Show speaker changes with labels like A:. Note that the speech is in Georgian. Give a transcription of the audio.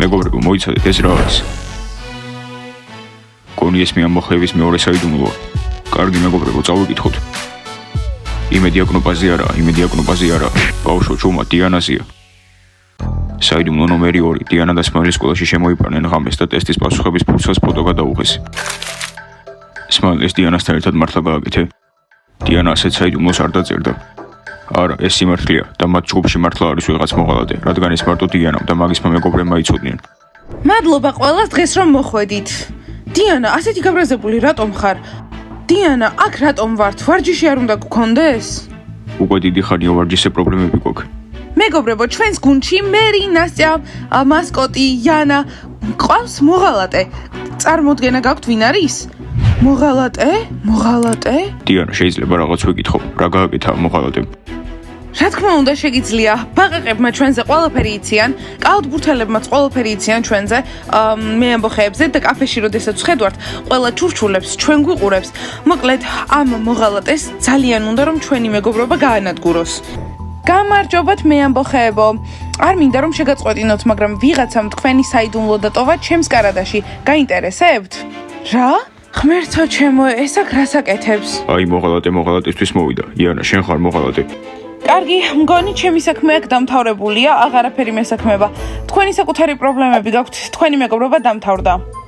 A: მეგობრებო, მოიცადეთ ეს რა არის? გონი ეს მე ამოხევის მეორე საიდუმლოა. კარგი მეგობრებო, წავიკითხოთ. იმედიაკნოპაზე არა, ბავშვო ჩუმა დიანაზია. საიდუმლო ნომერი 2. დიანა და სმაილის სკოლაში შემოიყვანენ ღამეს და ტესტის პასუხების ფურცელს ფოტო გადაუღეს. სმაილს დიანასთან ერთად მართლა გააკეთე. დიანა ასეთ საიდუმლოს არ დაწერდა. არა, ეს სიმართლეა და მათ ჯგუფში მართლა არის ვიღაც მოღალატე, რადგან ეს მარტო დიანამ და მაგისმა მეგობრებმა იცოდნენ.
B: მადლობა ყველას დღეს რომ მოხვედით. დიანა, ასეთი გაბრაზებული რატომ ხარ? დიანა, აქ რატომ ვართ? ვარჯიში არ უნდა გქონდეს?
A: უკვე დიდი ხანია ვარჯიშზე პრობლემები გვაქვს.
B: მეგობრებო, ჩვენს გუნდში მერი, ნასტია, მასკოტი, იანა, ყავს მოღალატე. წარმოდგენა გაქვთ ვინ არის? მოღალატე?
A: დიანა, შეიძლება რაღაც ვეკითხო, რა გააკეთა მოღალატემ?
B: რა თქმა უნდა შეგიძლია. ბაყაყებმა ჩვენზე ყველაფერი იციან, კალათბურთელებმაც ყველაფერი იციან ჩვენზე, მე ამბოხეებზე და კაფეში როდესაც ვხედავთ, ყველა ჩურჩულებს, ჩვენ გვიყურებს. მოკლედ, ამ მოღალატეს ძალიან უნდა რომ ჩვენი მეგობრობა გაანადგუროს. გამარჯობათ მე ამბოხეებო. არ მინდა რომ შეგაწყვეტინოთ, მაგრამ ვიღაცამ თქვენი საიდუმლო დატოვა ჩემს კარადაში. გაინტერესებთ? რა? ღმერთო ჩემო, ეს აქ რას აკეთებს?
A: აი მოღალატისთვის მოვიდა. იანა, შენ ხარ მოღალატე.
B: კარგი, მგონი ჩემი საქმე აქ დამთავრებულია, აღარაფერი მესაქმება. თქვენი საკუთარი პრობლემები გაქვთ, თქვენი მეგობრობა დამთავრდა.